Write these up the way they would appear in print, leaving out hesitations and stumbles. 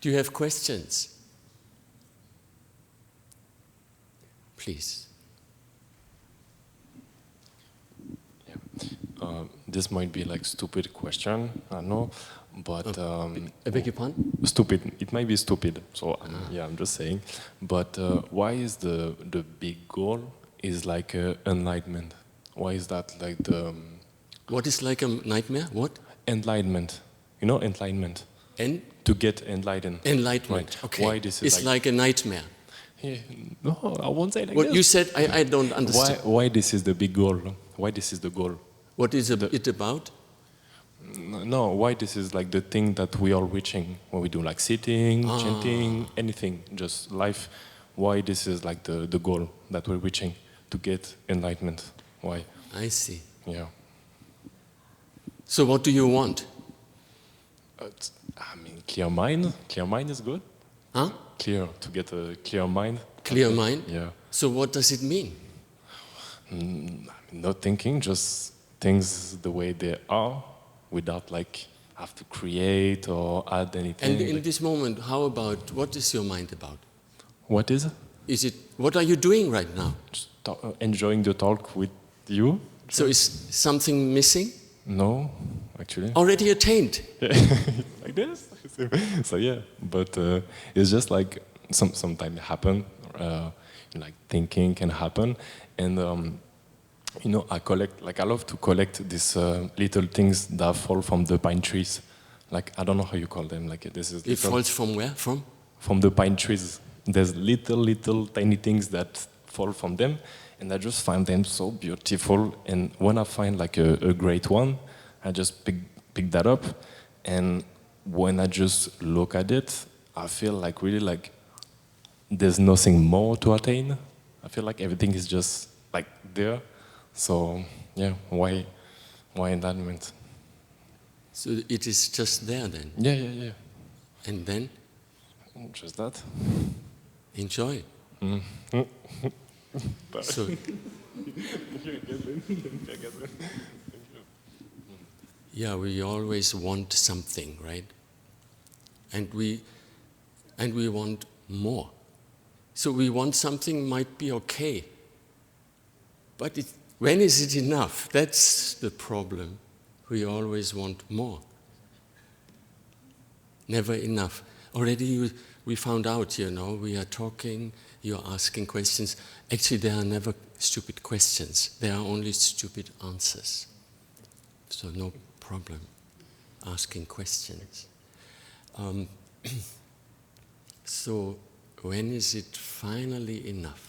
Do you have questions? Please. This might be like stupid question, I know, but I beg your pardon? Stupid. It might be stupid. So I'm just saying. But why is the big goal is like enlightenment? Why is that like the? What is like a nightmare? What? Enlightenment. You know enlightenment. To get enlightened. Enlightenment. Right. Okay. Why this is it's like a nightmare. Yeah, no, I won't say like What this. you said, I don't understand. Why this is the big goal? Why this is the goal? What is it about? No, why this is like the thing that we are reaching when we do like sitting, chanting, anything, just life. Why this is like the goal that we're reaching to get enlightenment? Why? I see. Yeah. So what do you want? I mean, clear mind. Clear mind is good. Huh? Clear, to get a clear mind. Clear mind? Yeah. So what does it mean? Not thinking, just things the way they are, without like have to create or add anything. And in this moment, how about, what is your mind about? What is it? Is it, what are you doing right now? Just enjoying the talk with you. So is something missing? No, actually. Already attained? Like this? So yeah, but it's just like sometimes happen, like thinking can happen, and you know, I love to collect these little things that fall from the pine trees. Like, I don't know how you call them. Like, this is. It falls from where? From the pine trees. There's little tiny things that fall from them, and I just find them so beautiful. And when I find like a great one, I just pick that up, and when I just look at it, I feel like really like there's nothing more to attain. I feel like everything is just like there. So yeah, why enlightenment? So it is just there then? Yeah. And then? Just that. Enjoy. So, yeah, we always want something, right? And we want more. So we want something might be okay, but when is it enough? That's the problem. We always want more. Never enough. Already we found out, you know, we are talking, you're asking questions. Actually, there are never stupid questions. There are only stupid answers. So no problem asking questions. So when is it finally enough?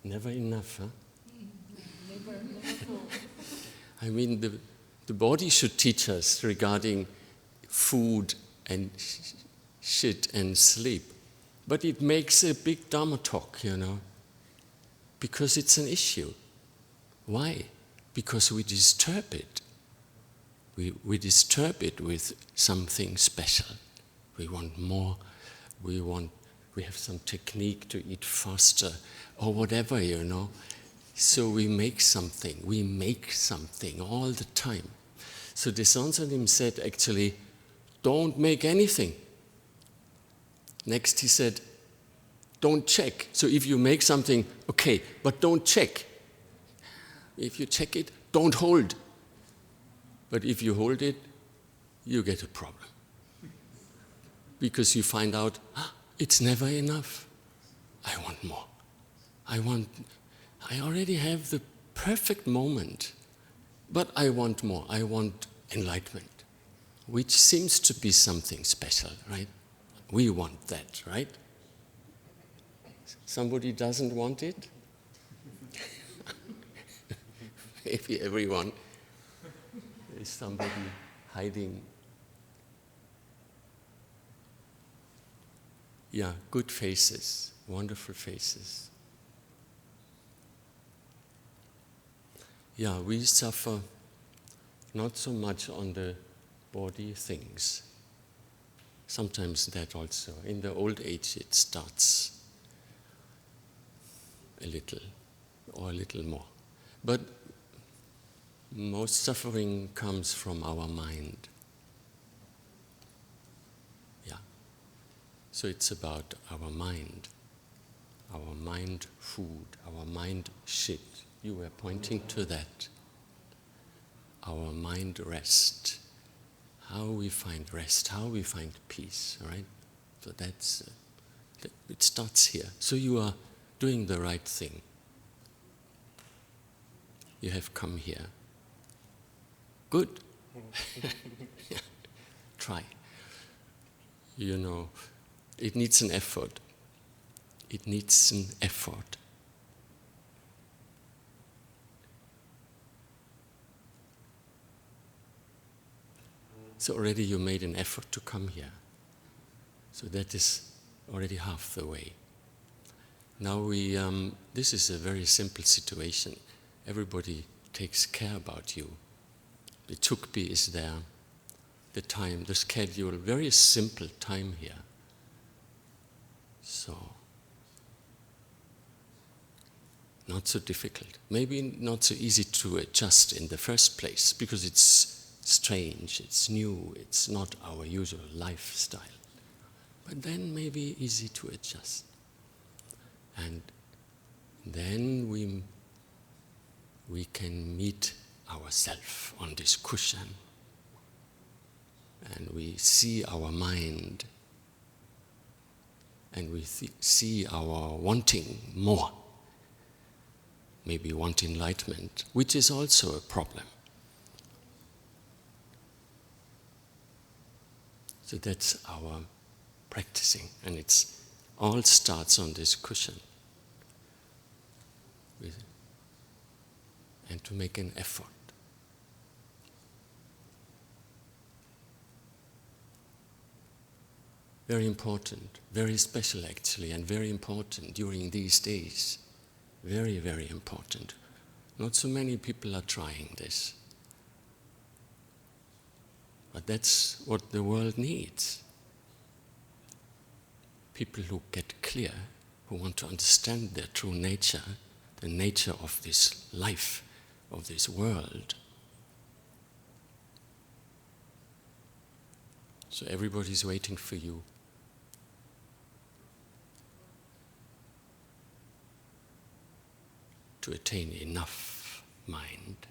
Never enough, huh? Never. I mean, the body should teach us regarding food and shit and sleep. But it makes a big Dharma talk, you know, because it's an issue. Why? Because we disturb it. We disturb it with something special. We want more. We have some technique to eat faster or whatever, you know. So we make something all the time. So the Sahn said, actually, don't make anything. Next he said, don't check. So if you make something, okay, but don't check. If you check it, don't hold. But if you hold it, you get a problem. Because you find out, it's never enough. I want more. I already have the perfect moment, but I want more. I want enlightenment, which seems to be something special, right? We want that, right? Somebody doesn't want it? Maybe everyone. Is somebody hiding? Yeah, good faces, wonderful faces. Yeah, we suffer not so much on the body things. Sometimes that also. In the old age it starts a little or a little more. But most suffering comes from our mind. So it's about our mind food, our mind shit. You were pointing to that. Our mind rest. How we find rest, how we find peace, right? So it starts here. So you are doing the right thing. You have come here. Good. Yeah. Try. You know, it needs an effort. It needs an effort. So already you made an effort to come here. So that is already half the way. Now this is a very simple situation. Everybody takes care about you. The chukpi is there, the time, the schedule, very simple time here. So, not so difficult. Maybe not so easy to adjust in the first place because it's strange, it's new, it's not our usual lifestyle. But then maybe easy to adjust. And then we can meet ourselves on this cushion. And we see our mind. And we see our wanting more. Maybe want enlightenment, which is also a problem. So that's our practicing, and it's all starts on this cushion. And to make an effort. Very important, very special actually, and very important during these days. Very, very important. Not so many people are trying this. But that's what the world needs. People who get clear, who want to understand their true nature, the nature of this life, of this world. So everybody's waiting for you. To attain enough mind.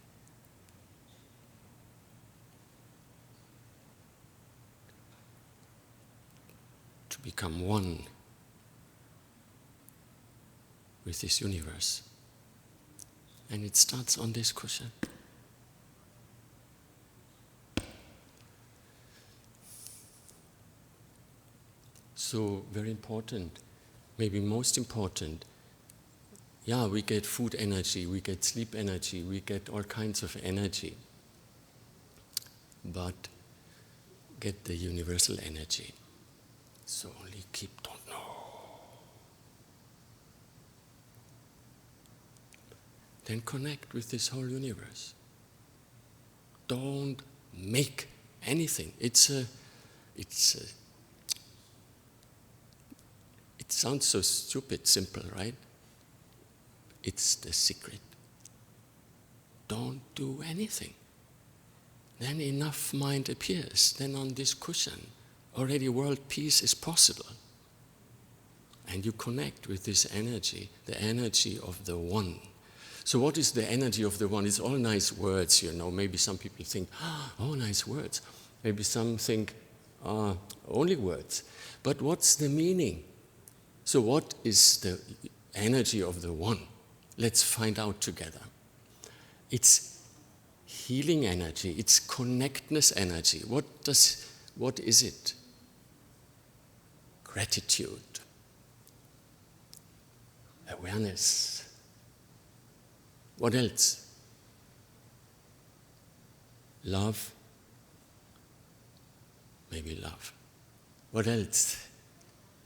To become one with this universe. And it starts on this cushion. So very important, maybe most important. Yeah, we get food energy, we get sleep energy, we get all kinds of energy. But get the universal energy. So only keep, don't know. Then connect with this whole universe. Don't make anything. It sounds so stupid, simple, right? It's the secret. Don't do anything. Then enough mind appears. Then on this cushion, already world peace is possible. And you connect with this energy, the energy of the one. So what is the energy of the one? It's all nice words, you know. Maybe some people think, oh, nice words. Maybe some think, only words. But what's the meaning? So what is the energy of the one? Let's find out together. It's healing energy. It's connectness energy. What is it? Gratitude. Awareness. What else? Love. Maybe love. What else?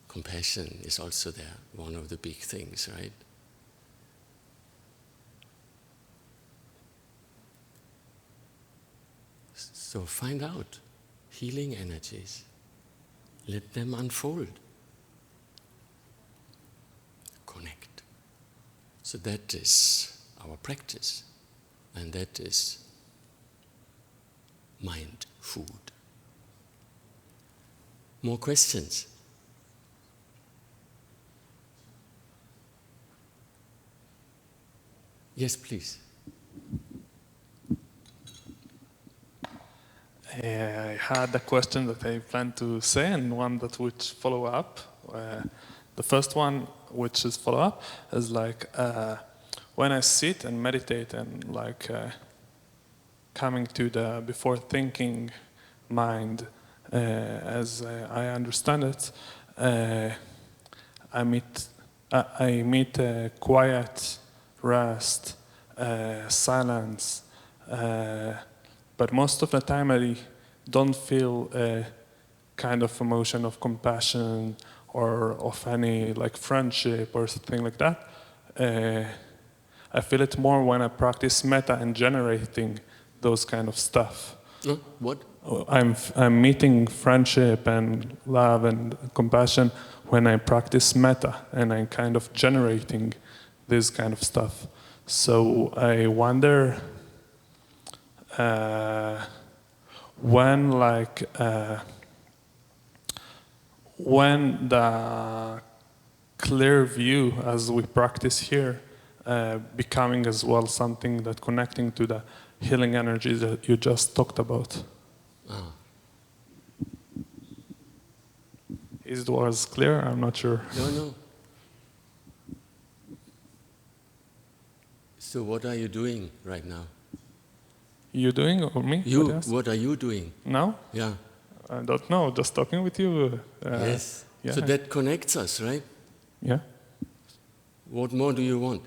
Compassion is also there, one of the big things, right? So find out healing energies. Let them unfold. Connect. So that is our practice. And that is mind food. More questions? Yes, please. I had a question that I plan to say and one that would follow up. The first one, which is follow up, is like when I sit and meditate and like coming to the before thinking mind, as I understand it, I meet quiet, rest, silence. But most of the time I don't feel a kind of emotion of compassion or of any like friendship or something like that. I feel it more when I practice metta and generating those kind of stuff. What? I'm meeting friendship and love and compassion when I practice metta and I'm kind of generating this kind of stuff. So I wonder when the clear view as we practice here becoming as well something that connecting to the healing energy that you just talked about. It was clear? I'm not sure. No. So what are you doing right now? You doing or me? What are you doing? Now? Yeah. I don't know, just talking with you. Yes. Yeah. So that connects us, right? Yeah. What more do you want?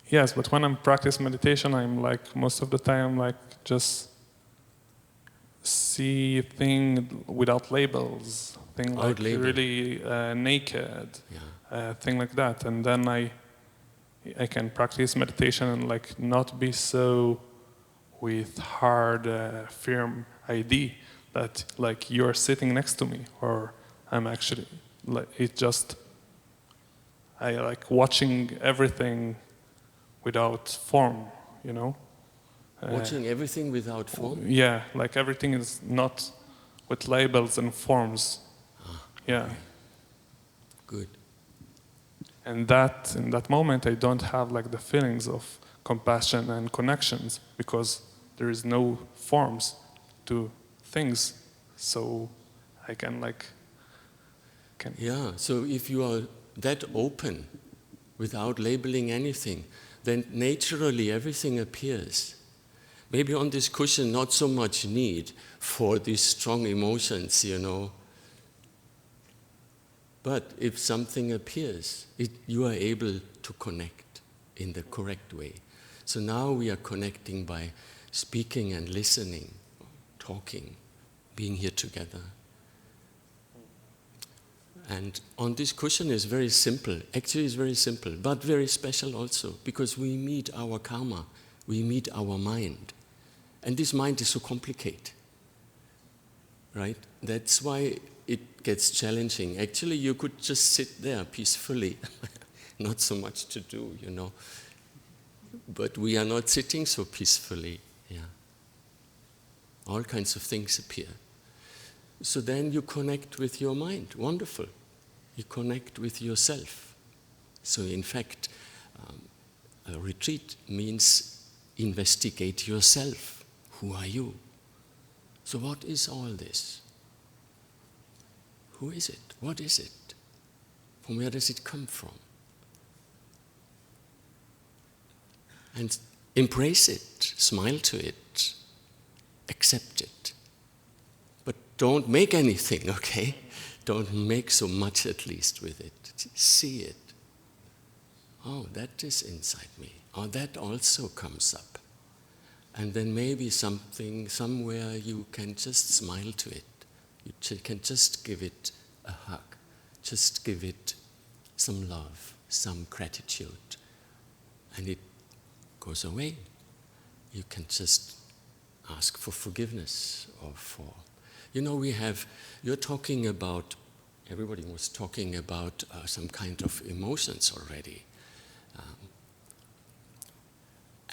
Yes, but when I'm practice meditation, I'm like, most of the time, like just see thing without labels, thing like really naked, thing like that. And then I can practice meditation and like not be so with hard, firm ID that like you're sitting next to me or I'm actually, like it just, I like watching everything without form, you know? Watching everything without form? Yeah, like everything is not with labels and forms. Yeah. Okay. Good. And that, in that moment, I don't have like the feelings of compassion and connections because there is no forms to things. So I can like... Yeah, so if you are that open without labeling anything, then naturally everything appears. Maybe on this cushion, not so much need for these strong emotions, you know. But if something appears, you are able to connect in the correct way. So now we are connecting by speaking and listening, talking, being here together. And on this cushion is very simple. Actually, it's very simple, but very special also, because we meet our karma, we meet our mind. And this mind is so complicated, right? That's why it gets challenging. Actually, you could just sit there peacefully, not so much to do, you know. But we are not sitting so peacefully, yeah. All kinds of things appear. So then you connect with your mind. Wonderful. You connect with yourself. So in fact, a retreat means investigate yourself. Who are you? So what is all this? Who is it? What is it? From where does it come from? And embrace it, smile to it, accept it. But don't make anything, okay? Don't make so much at least with it. See it. Oh, that is inside me. Oh, that also comes up. And then maybe something, somewhere you can just smile to it. You can just give it a hug. Just give it some love, some gratitude. And it goes away. You can just ask for forgiveness or for... You know, you're talking about, everybody was talking about some kind of emotions already.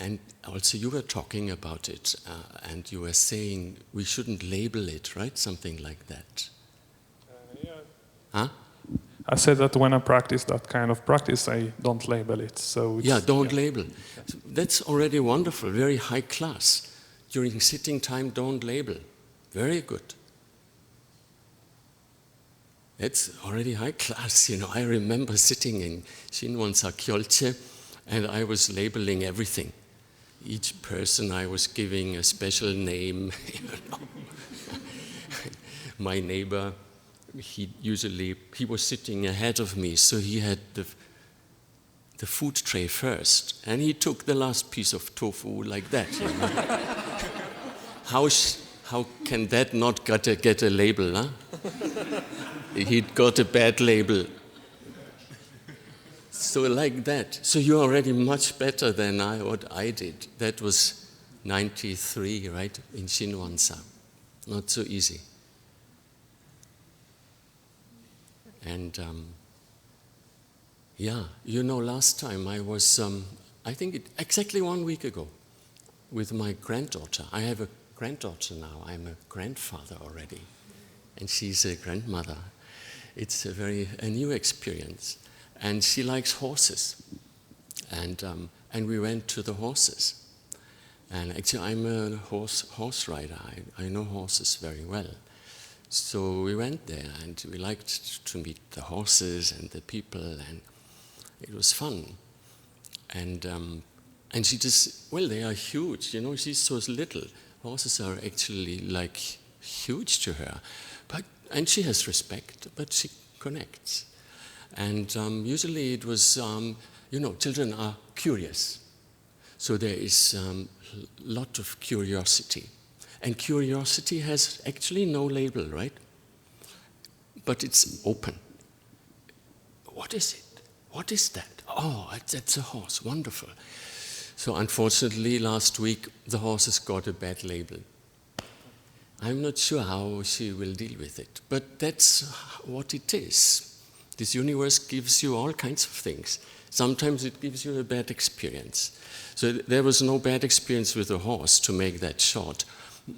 And also you were talking about it, and you were saying we shouldn't label it, right? Something like that. Yeah. Huh? I said that when I practice that kind of practice, I don't label it. So don't label. That's already wonderful, very high class. During sitting time, don't label. Very good. That's already high class, I remember sitting in Musangsa Kyolche, and I was labeling everything. Each person I was giving a special name. My neighbor, he was sitting ahead of me, so he had the food tray first, and he took the last piece of tofu like that. How can that not get a label, huh? He got a bad label. So like that. So you're already much better than what I did. That was 93, right, in Shinwansa. Not so easy. And last time I was, I think exactly 1 week ago, with my granddaughter. I have a granddaughter now. I'm a grandfather already. And she's a grandmother. It's a new experience. And she likes horses. And we went to the horses. And actually, I'm a horse rider. I know horses very well. So we went there, and we liked to meet the horses and the people, and it was fun. And she just, they are huge. She's so little. Horses are actually like huge to her. And she has respect, but she connects. And usually it was, children are curious. So there is a lot of curiosity. And curiosity has actually no label, right? But it's open. What is it? What is that? Oh, that's a horse. Wonderful. So unfortunately, last week, the horses got a bad label. I'm not sure how she will deal with it, but that's what it is. This universe gives you all kinds of things. Sometimes it gives you a bad experience. So there was no bad experience with a horse, to make that short.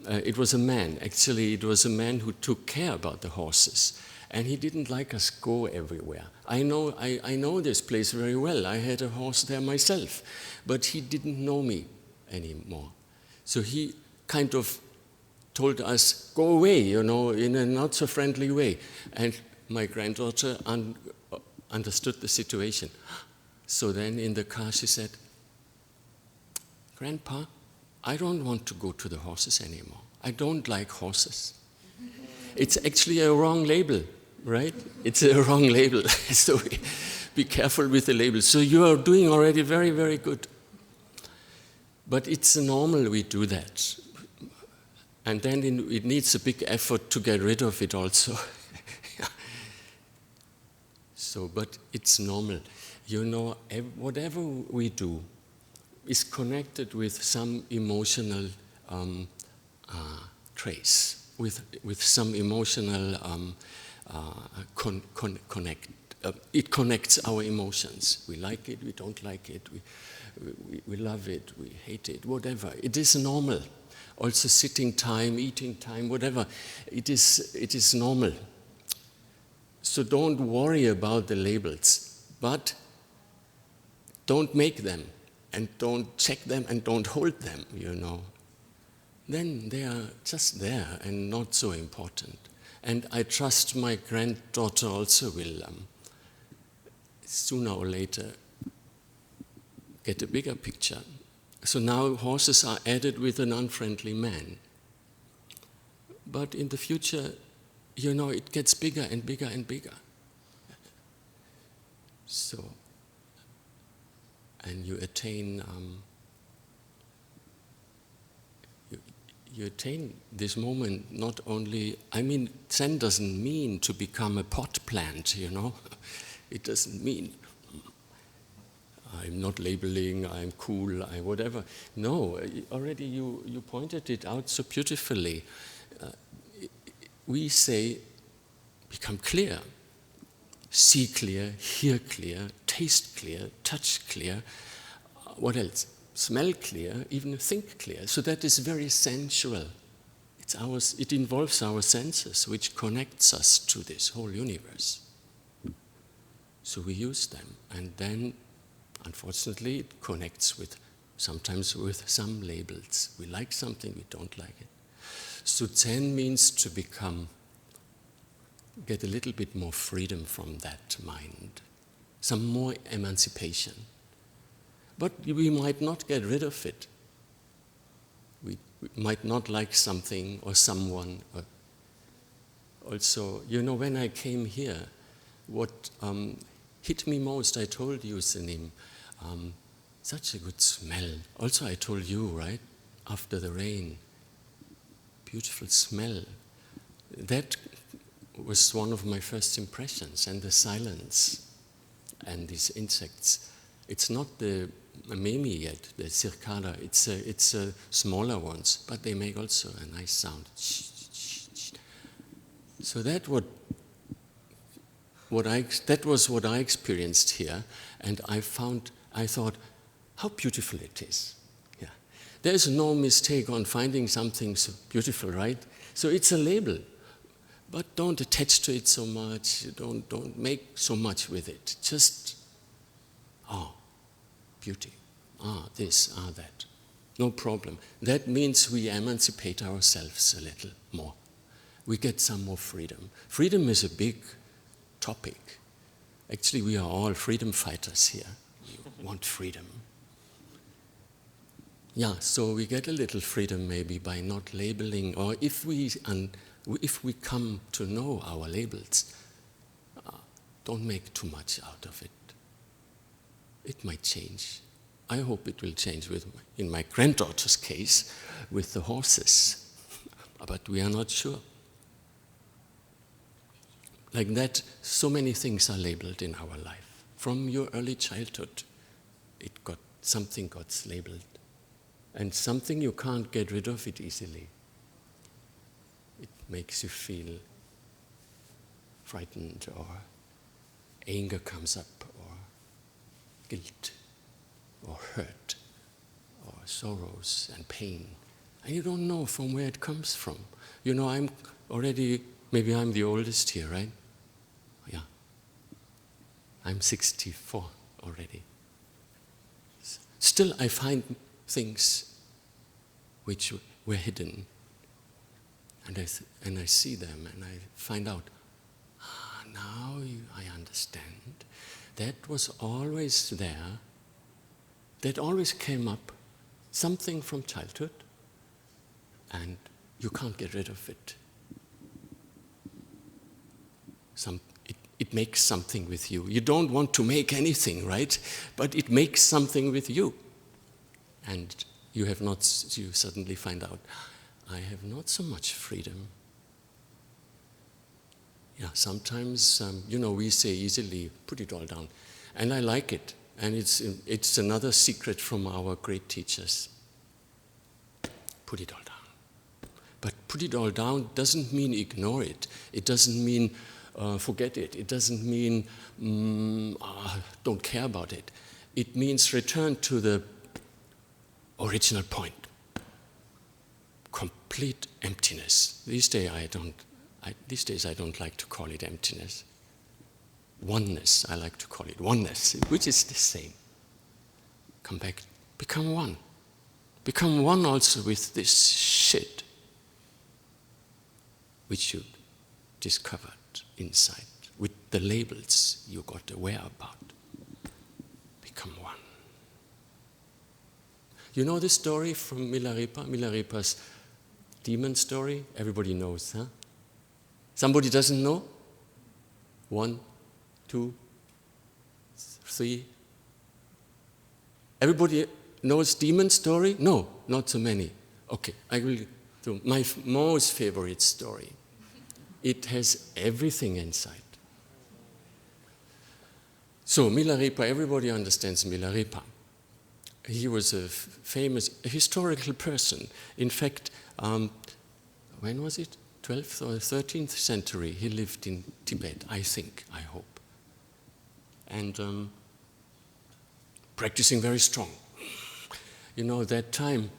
It was a man. Actually, it was a man who took care about the horses, and he didn't like us go everywhere. I know this place very well. I had a horse there myself, but he didn't know me anymore. So he kind of told us, go away, in a not so friendly way. And my granddaughter understood the situation. So then in the car she said, Grandpa, I don't want to go to the horses anymore. I don't like horses. It's actually a wrong label, right? It's a wrong label. So be careful with the label. So you are doing already very, very good. But it's normal we do that. And then it needs a big effort to get rid of it also. But it's normal. Whatever we do is connected with some emotional trace, with some emotional connect. It connects our emotions. We like it, we don't like it, we love it, we hate it, whatever. It is normal. Also sitting time, eating time, whatever. It is normal. So don't worry about the labels, but don't make them, and don't check them, and don't hold them, Then they are just there and not so important. And I trust my granddaughter also will, sooner or later, get a bigger picture. So now horses are added with an unfriendly man. But in the future, it gets bigger and bigger and bigger. So, and you attain, you attain this moment not only, Zen doesn't mean to become a pot plant, It doesn't mean I'm not labeling, I'm cool, whatever. No, already you pointed it out so beautifully. We say, become clear. See clear, hear clear, taste clear, touch clear. What else? Smell clear, even think clear. So that is very sensual. It involves our senses, which connects us to this whole universe. So we use them, and then, unfortunately, it connects sometimes with some labels. We like something, we don't like it. So Zen means to get a little bit more freedom from that mind, some more emancipation. But we might not get rid of it. We might not like something or someone. Also, when I came here, what hit me most, I told you, Sanim, such a good smell. Also, I told you, right, after the rain, beautiful smell. That was one of my first impressions, and the silence and these insects. It's not the memi yet, the cicada, it's smaller ones, but they make also a nice sound. So that was what I experienced here, and I thought, how beautiful it is. Yeah. There's no mistake on finding something so beautiful, right? So it's a label, but don't attach to it so much, don't make so much with it. Just, beauty, this, that. No problem. That means we emancipate ourselves a little more. We get some more freedom. Freedom is a big topic. Actually, we are all freedom fighters here. We want freedom. Yeah, so we get a little freedom maybe by not labeling, or if we come to know our labels, don't make too much out of it. It might change. I hope it will change in my granddaughter's case, with the horses. But we are not sure. Like that, so many things are labeled in our life. From your early childhood, something got labeled. And something you can't get rid of it easily. It makes you feel frightened, or anger comes up, or guilt, or hurt, or sorrows and pain. And you don't know from where it comes from. Maybe I'm the oldest here, right? Yeah. I'm 64 already. Still, I find things which were hidden. And I see them, and I find out, now I understand. That was always there. That always came up, something from childhood, and you can't get rid of it. It makes something with you. You don't want to make anything, right? But it makes something with you. And you suddenly find out, I have not so much freedom. Yeah, sometimes, we say easily, put it all down. And I like it. And it's another secret from our great teachers. Put it all down. But put it all down doesn't mean ignore it. It doesn't mean forget it. It doesn't mean don't care about it. It means return to the original point. Complete emptiness. These days I don't like to call it emptiness. Oneness, I like to call it oneness, which is the same. Come back, become one. Become one also with this shit which you discovered inside, with the labels you got aware about. Become one. You know the story from Milarepa? Milarepa's demon story? Everybody knows, huh? Somebody doesn't know? 1, 2, 3. Everybody knows demon story? No, not so many. Okay, I will do my most favorite story. It has everything inside. So Milarepa, everybody understands Milarepa. He was a famous historical person. In fact, when was it? 12th or 13th century, he lived in Tibet, I hope. And practicing very strong. That time,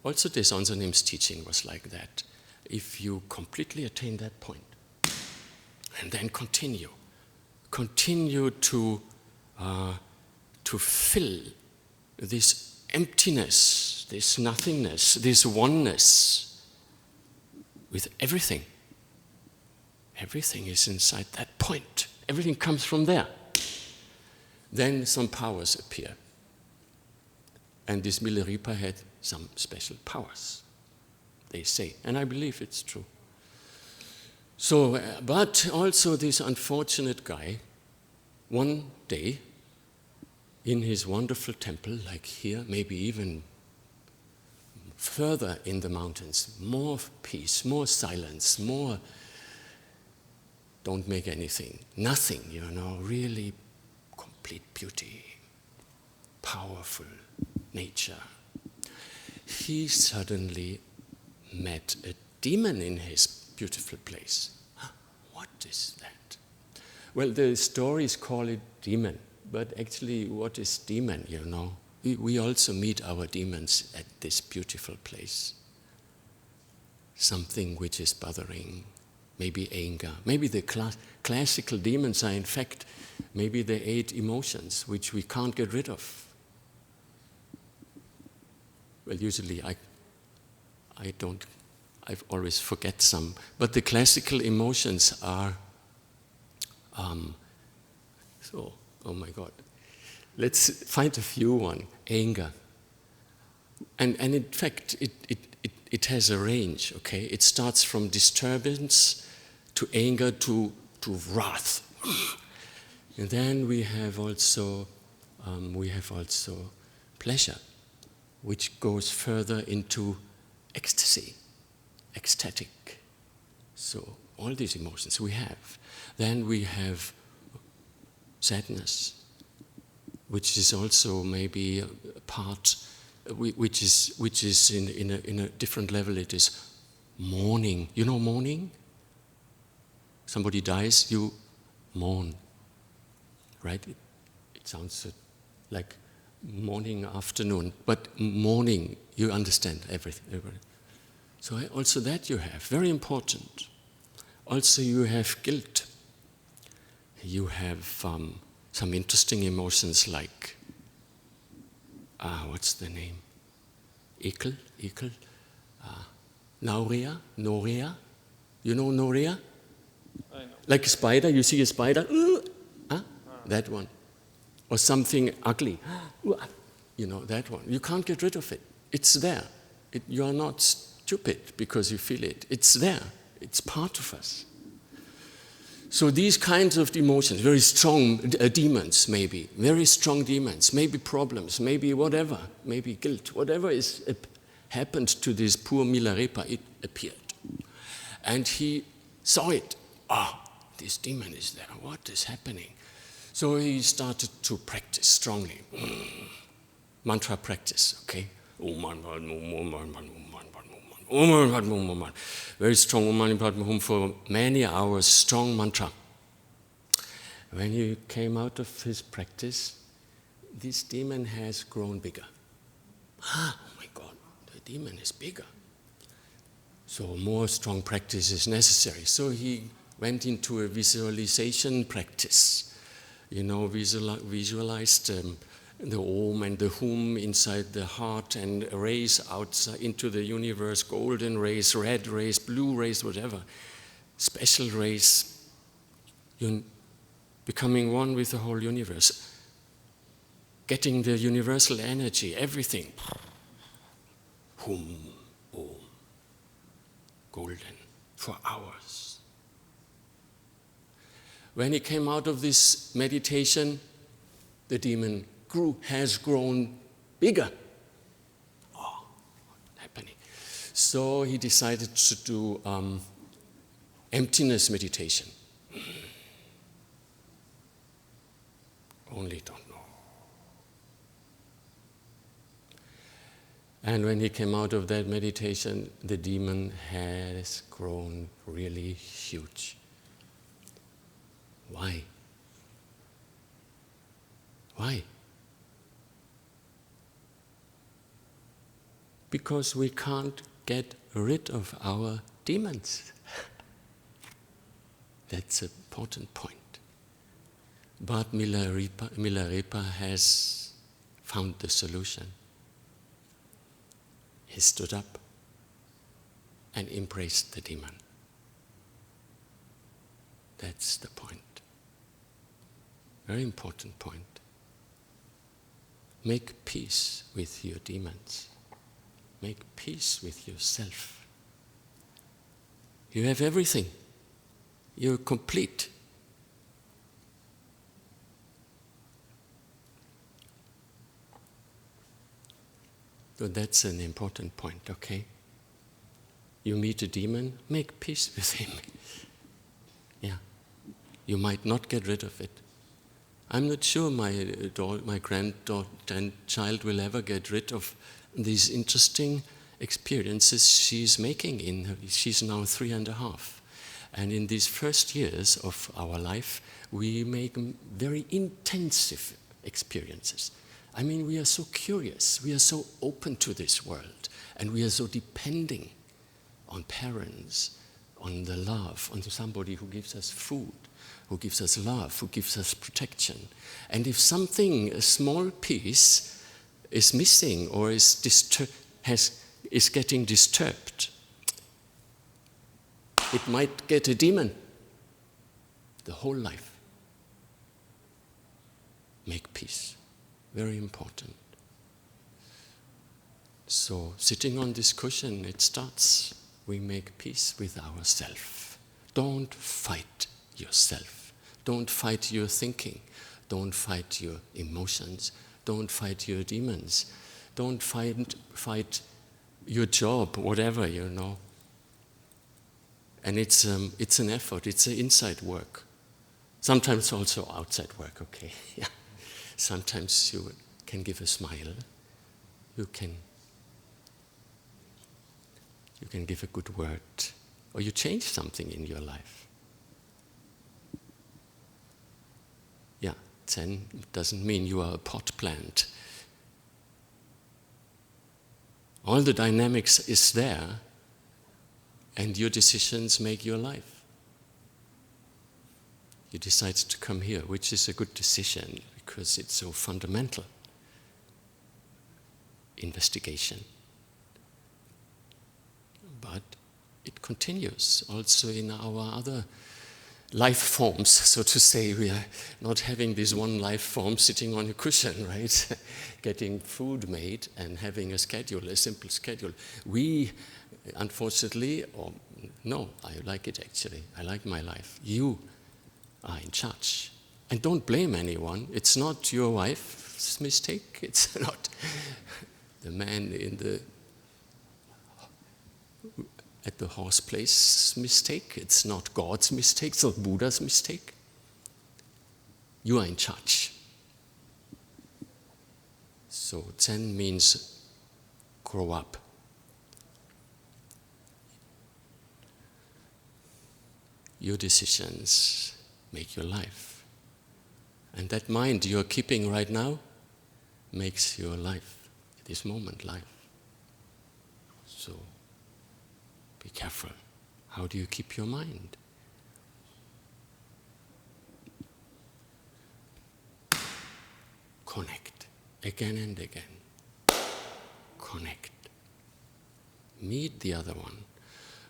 also Daison's teaching was like that. If you completely attain that point, And then continue. Continue to fill this emptiness, this nothingness, this oneness with everything. Everything is inside that point. Everything comes from there. Then some powers appear. And this Milarepa had some special powers, they say. And I believe it's true. So, but also this unfortunate guy, one day, in his wonderful temple, like here, maybe even further in the mountains, more peace, more silence, more don't make anything, nothing, really complete beauty, powerful nature. He suddenly met a demon in his beautiful place. What is that? Well, the stories call it demon, but actually what is demon, We also meet our demons at this beautiful place. Something which is bothering, maybe anger. Maybe the classical demons are in fact maybe the 8 emotions which we can't get rid of. Well, usually I always forget some, but the classical emotions are, oh my God. Let's find a few one. Anger. And in fact, it has a range, okay? It starts from disturbance to anger to wrath. And then we have also pleasure, which goes further into ecstasy, ecstatic. So all these emotions we have. Then we have sadness, which is also maybe a part, which is in a different level. It is mourning. You know mourning? Somebody dies, you mourn, right? It sounds like morning, afternoon, but morning, you understand everything. So also that you have, very important. Also you have guilt. You have some interesting emotions like, what's the name? Ikkyū? Noria? You know Noria? I know. Like a spider, you see a spider, that one. Or something ugly, that one. You can't get rid of it. It's there. You are not stupid because you feel it. It's there. It's part of us. So these kinds of emotions, very strong demons maybe, very strong demons, maybe problems, maybe whatever, maybe guilt, whatever is happened to this poor Milarepa, it appeared. And he saw it. This demon is there. What is happening? So he started to practice strongly. Mantra practice, okay? Very strong for many hours, strong mantra. When he came out of his practice, this demon has grown bigger. Oh my God, the demon is bigger. So more strong practice is necessary. So he went into a visualization practice. Visualized the Om and the Hum inside the heart and rays outside into the universe, golden rays, red rays, blue rays, whatever. Special rays, becoming one with the whole universe. Getting the universal energy, everything. Hum, Om, golden, for hours. When he came out of this meditation, the demon has grown bigger. What's happening? So he decided to do emptiness meditation. Only don't know. And when he came out of that meditation, the demon has grown really huge. Why? Why? Because we can't get rid of our demons. That's an important point. But Milarepa has found the solution. He stood up and embraced the demon. That's the point. Very important point. Make peace with your demons. Make peace with yourself. You have everything. You're complete. So that's an important point, okay? You meet a demon, make peace with him. Yeah. You might not get rid of it. I'm not sure my grandchild will ever get rid of these interesting experiences she's making. She's now 3.5. And in these first years of our life, we make very intensive experiences. I mean, we are so curious, we are so open to this world, and we are so depending on parents, on the love, on somebody who gives us food, who gives us love, who gives us protection. And if something, a small piece, is missing or is getting disturbed, it might get a demon the whole life. Make peace. Very important. So, sitting on this cushion, it starts. We make peace with ourselves. Don't fight yourself. Don't fight your thinking. Don't fight your emotions. Don't fight your demons. Don't fight your job, whatever, you know. And it's an effort. It's an inside work. Sometimes also outside work, okay. Yeah. Sometimes you can give a smile. You can give a good word. Or you change something in your life. Yeah, Zen doesn't mean you are a pot plant. All the dynamics is there, and your decisions make your life. You decide to come here, which is a good decision because it's so fundamental. Investigation. But it continues also in our other life forms, so to say. We are not having this one life form sitting on a cushion, right? Getting food made and having a schedule, a simple schedule. We, unfortunately, or no, I like it actually. I like my life. You are in charge. And don't blame anyone. It's not your wife's mistake. It's not the man at the horse place mistake. It's not God's mistake. It's not Buddha's mistake. You are in charge. So Zen means grow up. Your decisions make your life. And that mind you're keeping right now makes your life, at this moment, life. So be careful. How do you keep your mind? Connect again and again. Connect. Meet the other one.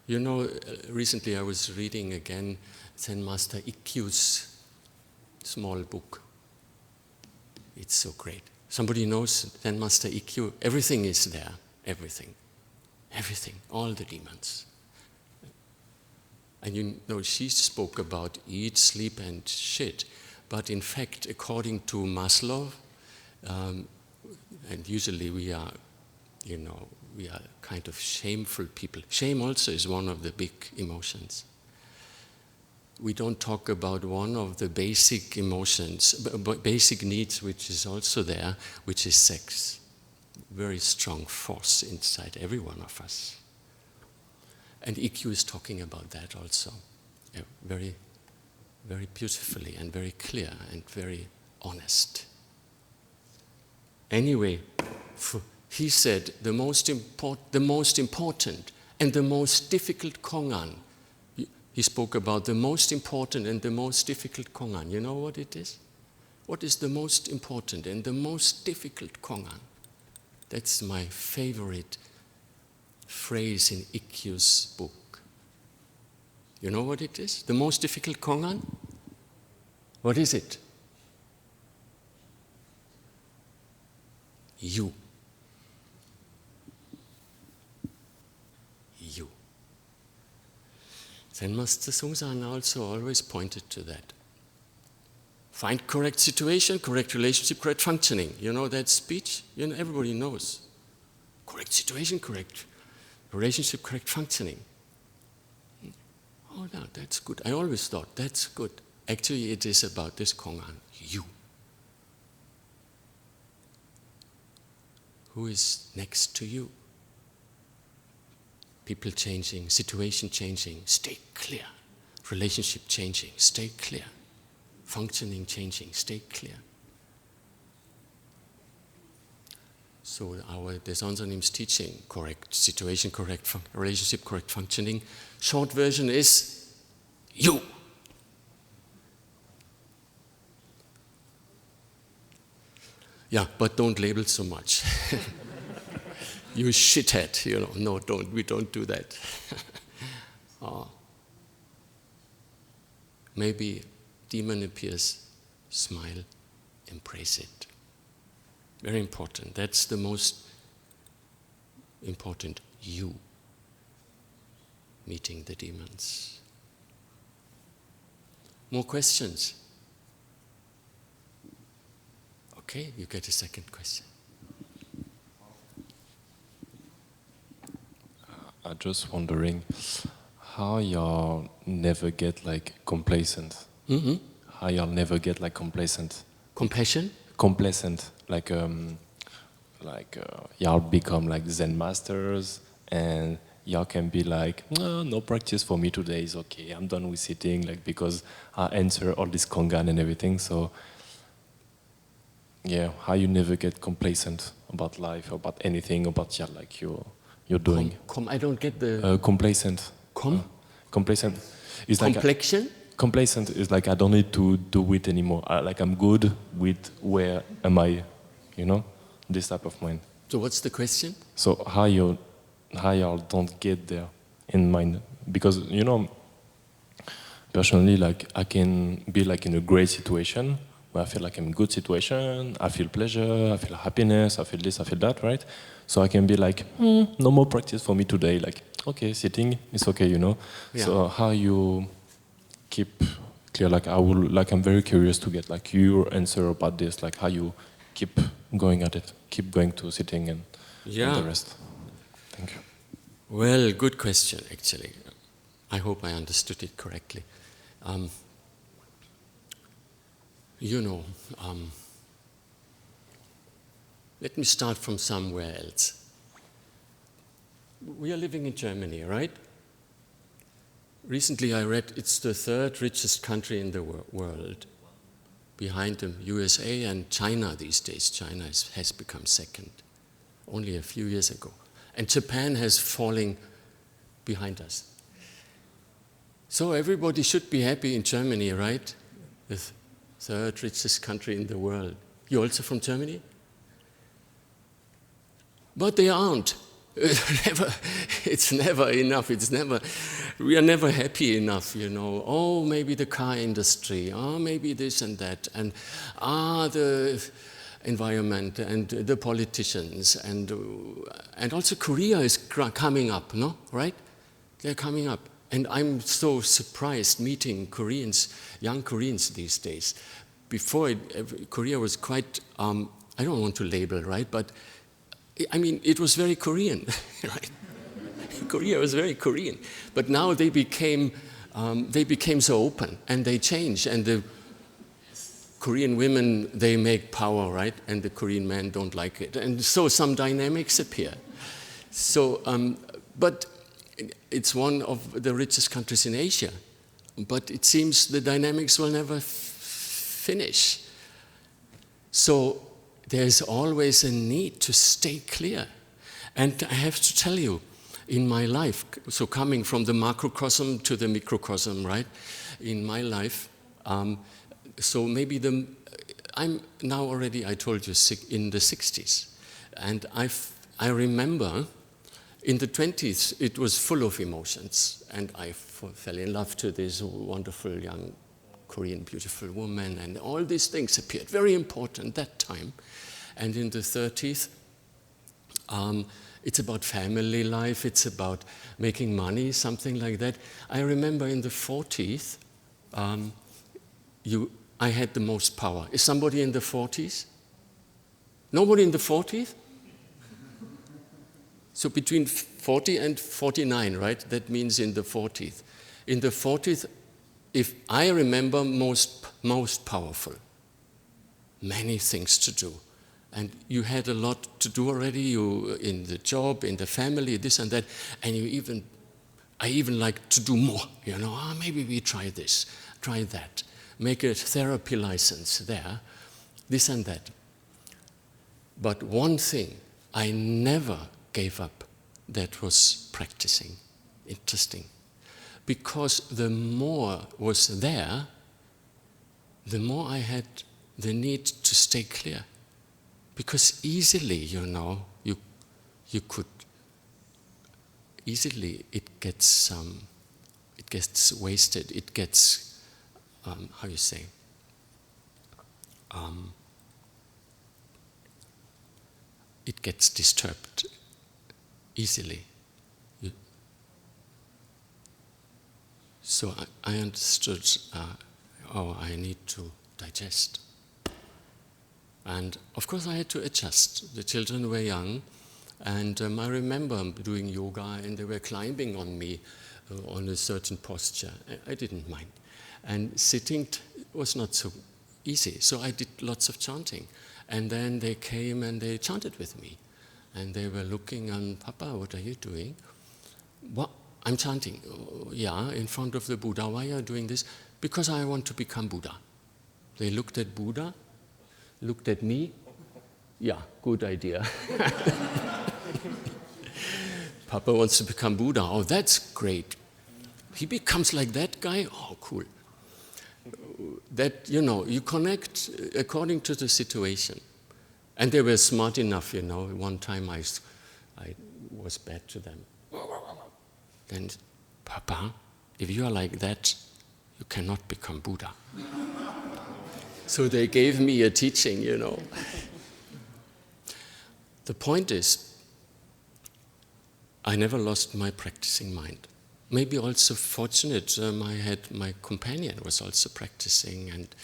You know, recently I was reading again Zen Master Ikkyū's small book. It's so great. Somebody knows Zen Master Ikkyū? Everything is there. Everything. Everything. All the demons. And you know, she spoke about eat, sleep, and shit. But in fact, according to Maslow, and usually we are kind of shameful people. Shame also is one of the big emotions. We don't talk about one of the basic emotions, basic needs, which is also there, which is sex. Very strong force inside every one of us. And Ikkyū is talking about that also, very, very beautifully and very clear and very honest. Anyway, he said the most important and the most difficult kongan, he spoke about the most important and the most difficult kongan. You know what it is? What is the most important and the most difficult kongan? That's my favorite phrase in Ikkyū's book. You know what it is? The most difficult kongan? What is it? You. You. Zen Master Seung also always pointed to that. Find correct situation, correct relationship, correct functioning. You know that speech? You know, everybody knows. Correct situation, correct relationship, correct functioning. Oh, no, that's good. I always thought that's good. Actually, it is about this kongan, you. Who is next to you? People changing, situation changing, stay clear. Relationship changing, stay clear. Functioning changing, stay clear. So our Desonsanim's teaching, correct situation, correct relationship, correct functioning. Short version is you. Yeah, but don't label so much. You shithead, you know. No, don't. We don't do that. Maybe demon appears, smile, embrace it. Very important. That's the most important. You meeting the demons. More questions? Okay, you get a second question. I'm just wondering how y'all never get like complacent. Mm-hmm. How y'all never get like complacent. Compassion? Complacent, like y'all become like Zen masters, and y'all can be like, no practice for me today is okay. I'm done with sitting, like because I answer all this kongan and everything. So yeah, how you never get complacent about life, about anything, about like you're doing. I don't get the complacent. Complacent is like complexion. Complacent is like I don't need to do it anymore. Like I'm good with where am I, you know, this type of mind. So what's the question? So how y'all don't get there in mind, because you know, personally, like I can be like in a great situation where I feel like I'm in a good situation, I feel pleasure, I feel happiness, I feel this, I feel that, right? So I can be like, no more practice for me today. Like, okay, sitting, it's okay, you know. Yeah. So how you keep clear? Like I'm very curious to get like your answer about this. Like how you keep going at it, keep going to sitting and the rest. Thank you. Well, good question actually. I hope I understood it correctly. Let me start from somewhere else. We are living in Germany, right? Recently I read it's the third richest country in the world, behind the USA and China these days. China has become second, only a few years ago. And Japan has fallen behind us. So everybody should be happy in Germany, right? The third richest country in the world. You're also from Germany? But they aren't. It's never enough. We are never happy enough, you know. Oh, maybe the car industry. Oh, maybe this and that. And the environment and the politicians. And also Korea is coming up, no? Right? They're coming up. And I'm so surprised meeting Koreans, young Koreans these days. Before, Korea was quite, I don't want to label, right? But I mean, it was very Korean, right? Korea was very Korean. But now they became so open, and they changed. And the Korean women, they make power, right? And the Korean men don't like it. And so some dynamics appear. So, but it's one of the richest countries in Asia. But it seems the dynamics will never finish. So there's always a need to stay clear. And I have to tell you, in my life, so coming from the macrocosm to the microcosm, right? In my life, so maybe I'm now already, I told you, in the 60s. And I remember in the 20s, it was full of emotions. And I fell in love to this wonderful young Korean beautiful woman, and all these things appeared, very important that time. And in the 30s, it's about family life, it's about making money, something like that. I remember in the 40s, I had the most power. Is somebody in the 40s? Nobody in the 40s? So between 40 and 49, right? That means in the 40s. In the 40s, if I remember, most powerful. Many things to do. And you had a lot to do already, you in the job, in the family, this and that, and I even like to do more, maybe we try this, try that, make a therapy license there, this and that. But one thing I never gave up, that was practicing. Interesting. Because the more was there, the more I had the need to stay clear. Because easily, you could easily, it gets wasted, it gets, how you say, it gets disturbed easily. So I understood, I need to digest. And of course I had to adjust. The children were young, and I remember doing yoga, and they were climbing on me on a certain posture. I didn't mind. And sitting was not so easy, so I did lots of chanting. And then they came and they chanted with me. And they were looking, and Papa, what are you doing? What? I'm chanting. Oh, yeah, in front of the Buddha. Why are you doing this? Because I want to become Buddha. They looked at Buddha, looked at me. Yeah, good idea. Papa wants to become Buddha. Oh, that's great. He becomes like that guy? Oh, cool. That, you connect according to the situation. And they were smart enough, One time I was bad to them. Then, Papa, if you are like that, you cannot become Buddha. So they gave me a teaching, The point is, I never lost my practicing mind. Maybe also fortunate, my companion was also practicing, and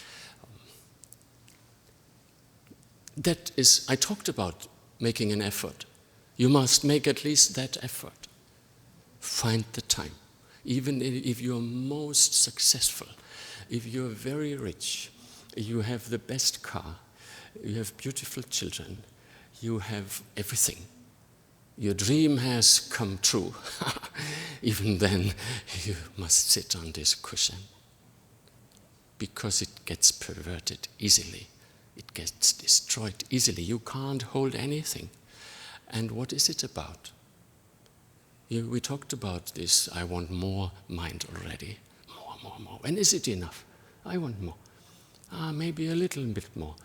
that is, I talked about making an effort. You must make at least that effort. Find the time. Even if you're most successful, if you're very rich, you have the best car, you have beautiful children, you have everything. Your dream has come true. Even then, you must sit on this cushion. Because it gets perverted easily. It gets destroyed easily. You can't hold anything. And what is it about? We talked about this, I want more mind already. More. And is it enough? I want more. Maybe a little bit more.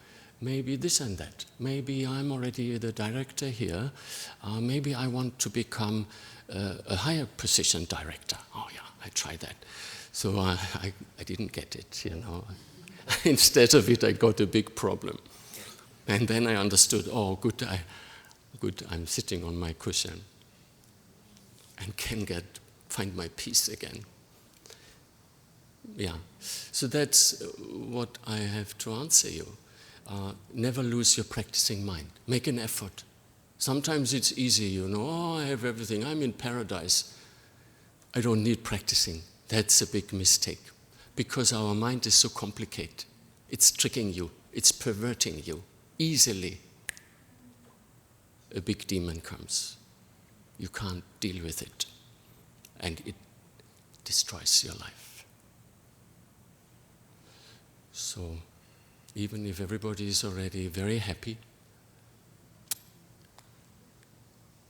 Maybe this and that. Maybe I'm already the director here. Maybe I want to become a higher position director. Oh yeah, I tried that. So I didn't get it, Instead of it, I got a big problem. And then I understood, oh, good, I'm sitting on my cushion and can find my peace again. Yeah, so that's what I have to answer you. Never lose your practicing mind. Make an effort. Sometimes it's easy, oh, I have everything, I'm in paradise. I don't need practicing. That's a big mistake. Because our mind is so complicated. It's tricking you. It's perverting you. Easily, a big demon comes. You can't deal with it. And it destroys your life. So, even if everybody is already very happy,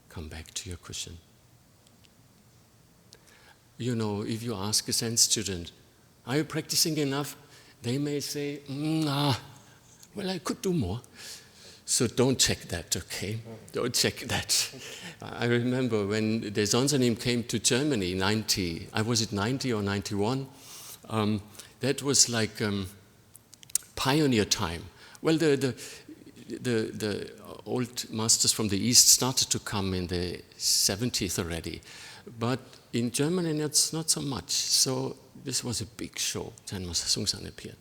come back to your cushion. if you ask a Zen student, are you practicing enough? They may say, well, I could do more. So don't check that, okay? Don't check that. I remember when the Zonzanim came to Germany, was it 90 or 91? That was like pioneer time. Well, the old masters from the East started to come in the 70s already. But in Germany, it's not so much. So this was a big show. Zen Master Seung appeared.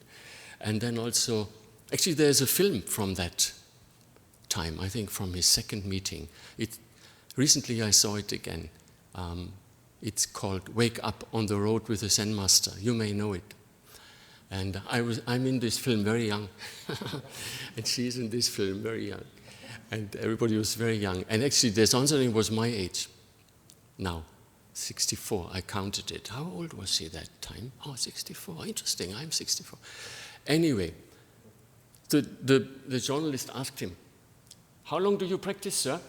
And then also, actually there's a film from that time, I think from his second meeting. Recently I saw it again. It's called Wake Up on the Road with the Zen Master. You may know it. And I'm in this film very young. And she's in this film very young. And everybody was very young. And actually the Zonzanim was my age now. 64, I counted it. How old was he that time? 64, interesting, I'm 64. Anyway, the journalist asked him, how long do you practice, sir?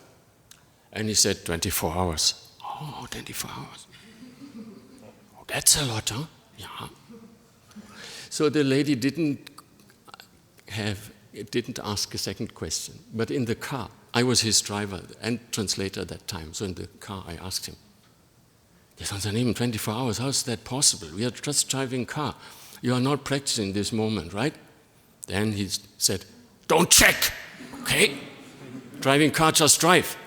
And he said, 24 hours. 24 hours. That's a lot, huh? Yeah. So the lady didn't ask a second question. But in the car, I was his driver and translator at that time. So in the car, I asked him, yes, even 24 hours, how is that possible? We are just driving car. You are not practicing this moment, right? Then he said, don't check, okay? Driving car, just drive.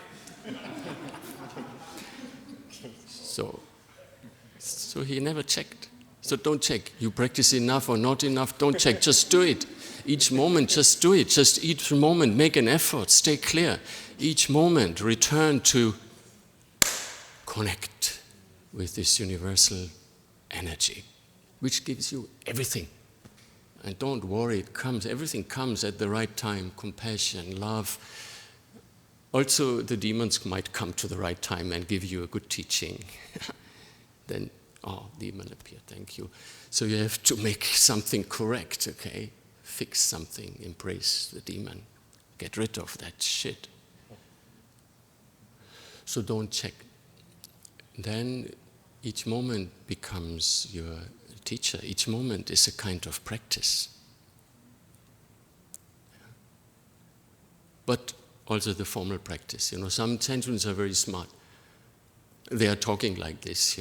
So he never checked. So don't check. You practice enough or not enough, don't check, just do it. Each moment, just do it. Just each moment, make an effort, stay clear. Each moment, return to connect with this universal energy, which gives you everything. And don't worry, it comes, everything comes at the right time, compassion, love. Also, the demons might come to the right time and give you a good teaching. Then, demon appeared, thank you. So you have to make something correct, okay? Fix something, embrace the demon, get rid of that shit. So don't check. Then each moment becomes your teacher. Each moment is a kind of practice. But also the formal practice. Some Zen students are very smart. They are talking like this,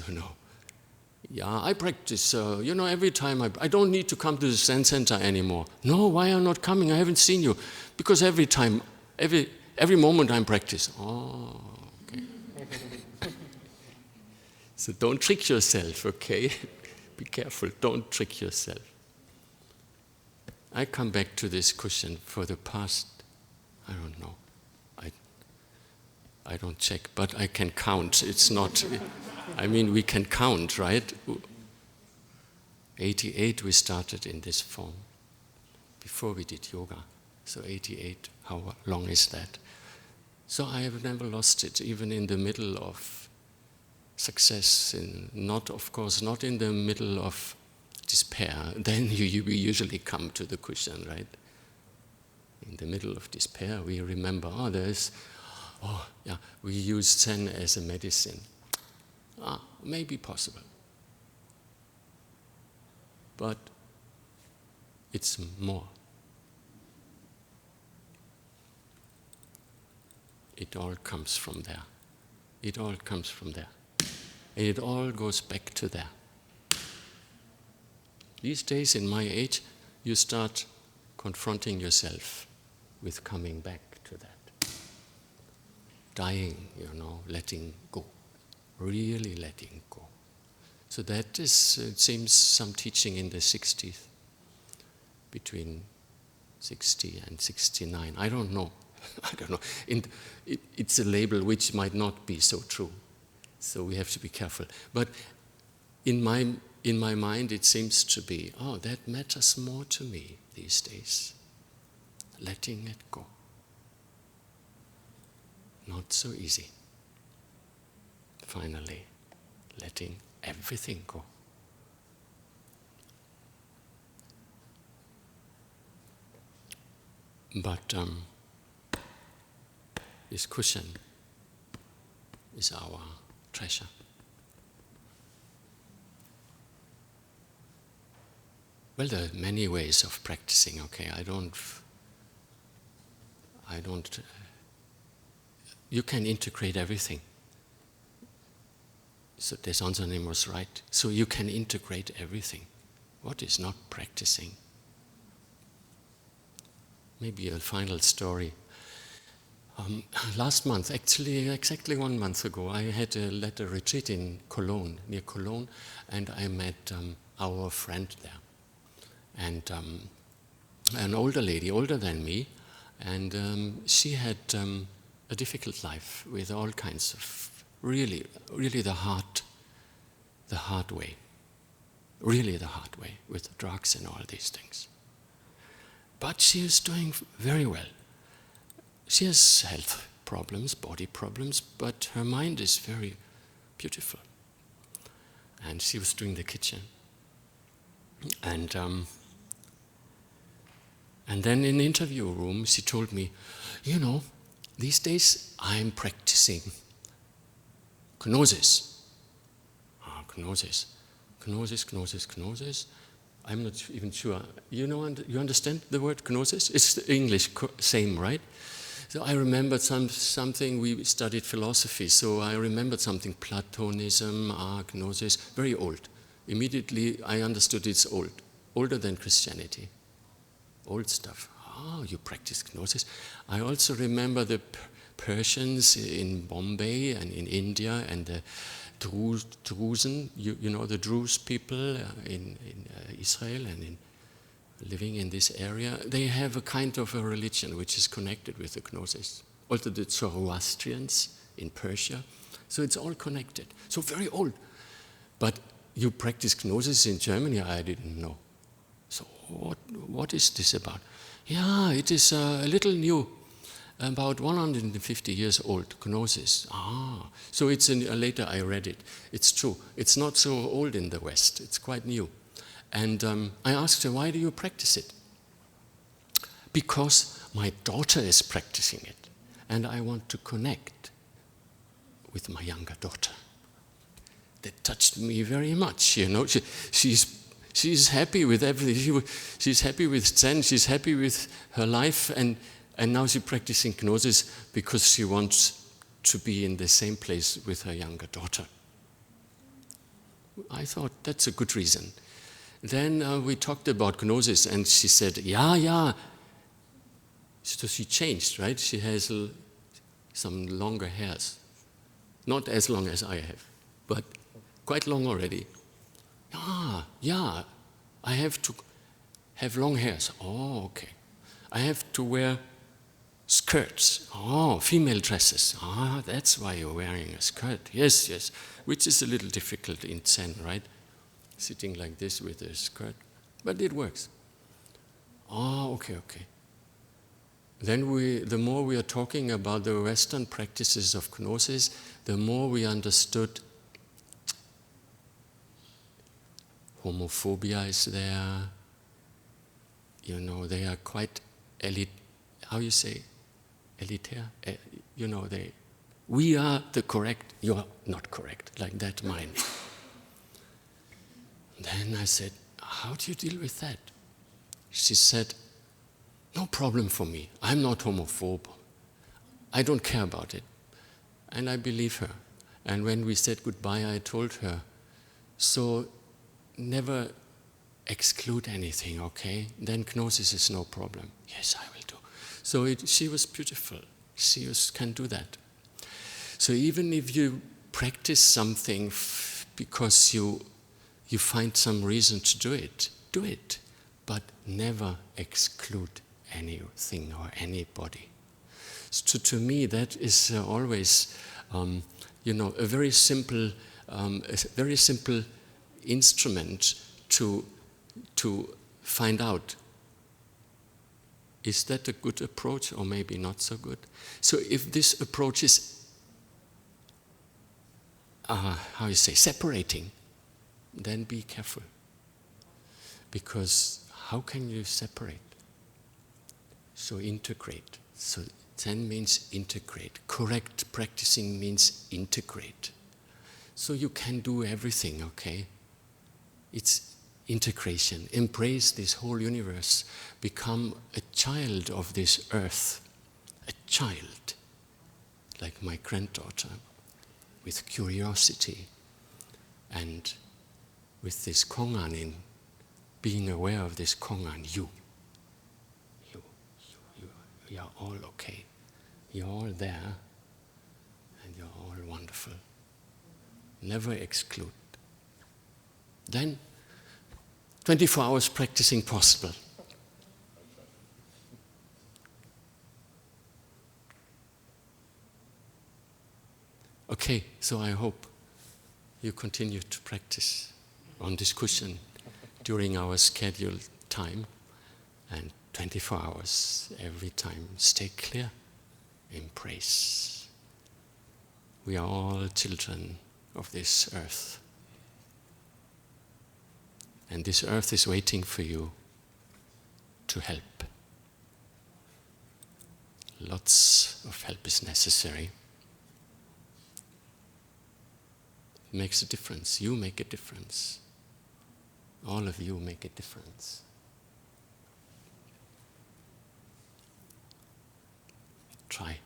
Yeah, I practice, every time I don't need to come to the Zen center anymore. No, why are you not coming? I haven't seen you. Because every time, every moment I'm practice. Okay. So don't trick yourself, okay? Be careful, don't trick yourself. I come back to this question for the past, I don't know. I don't check, but I can count. It's not, we can count, right? 88 we started in this form, before we did yoga. So 88, how long is that? So I have never lost it, even in the middle of success, not in the middle of despair. Then we usually come to the question, right? In the middle of despair, we remember, we use Zen as a medicine. Maybe possible. But it's more. It all comes from there. It all comes from there. And it all goes back to there. These days, in my age, you start confronting yourself with coming back to that. Dying, letting go. Really letting go. So that is, it seems, some teaching in the 60s, between 60 and 69. I don't know. It's a label which might not be so true. So we have to be careful. But in my mind, it seems to be, that matters more to me these days. Letting it go. Not so easy. Finally, letting everything go. But this cushion is our treasure. Well, there are many ways of practicing, okay? I don't, you can integrate everything. So Daesonsanim was right. So you can integrate everything. What is not practicing? Maybe a final story. Last month, actually exactly 1 month ago, I had led a retreat in Cologne, near Cologne, and I met our friend there. And an older lady, older than me, and she had a difficult life with all kinds of, really the hard way. Really the hard way, with drugs and all these things. But she is doing very well. She has health problems, body problems, but her mind is very beautiful. And she was doing the kitchen. And then in the interview room, she told me, you know, these days I'm practicing gnosis. Gnosis. I'm not even sure. You know, you understand the word gnosis? It's the English same, right? So I remembered something, we studied philosophy, so I remembered something, Platonism, gnosis, very old. Immediately I understood it's old, older than Christianity. Old stuff. Oh, you practice gnosis. I also remember the Persians in Bombay and in India, and the Druzen, you know, the Druze people in Israel and living in this area. They have a kind of a religion which is connected with the gnosis. Also the Zoroastrians in Persia. So it's all connected. So very old. But you practice gnosis in Germany, I didn't know. So what is this about? Yeah, it is a little new, about 150 years old, gnosis. So it's later I read it. It's true. It's not so old in the West. It's quite new. And I asked her, why do you practice it? Because my daughter is practicing it, and I want to connect with my younger daughter. That touched me very much, you know. She's happy with everything. She's happy with Zen. She's happy with her life, and now she's practicing gnosis because she wants to be in the same place with her younger daughter. I thought that's a good reason. Then we talked about gnosis, and she said, yeah. So she changed, right? She has some longer hairs. Not as long as I have, but quite long already. Yeah, I have to have long hairs. Oh, okay. I have to wear skirts. Oh, female dresses. That's why you're wearing a skirt. Yes. Which is a little difficult in Zen, right? Sitting like this with a skirt. But it works. Okay. Then the more we are talking about the Western practices of gnosis, the more we understood homophobia is there. You know, they are quite elite. How you say? Elitaire? You know, we are the correct, you are not correct, like that mind. Then I said, how do you deal with that? She said, no problem for me. I'm not homophobe. I don't care about it. And I believe her. And when we said goodbye, I told her, so never exclude anything, okay? Then gnosis is no problem. Yes, I will do. So she was beautiful. She can do that. So even if you practice something because you find some reason to do it, but never exclude anything or anybody. So to me, that is always, a very simple instrument to find out, is that a good approach or maybe not so good? So if this approach is, separating, then be careful. Because how can you separate? So integrate. So Zen means integrate. Correct practicing means integrate. So you can do everything, okay? integration. Embrace this whole universe. Become a child of this earth. A child, like my granddaughter, with curiosity and with this kongan in being aware of this kongan, you are all okay. You're all there, and you're all wonderful. Never exclude. Then, 24 hours practicing possible. Okay, so I hope you continue to practice on this cushion during our scheduled time, and 24 hours every time. Stay clear, embrace. We are all children of this earth. And this earth is waiting for you to help. Lots of help is necessary. It makes a difference. You make a difference. All of you make a difference. Try.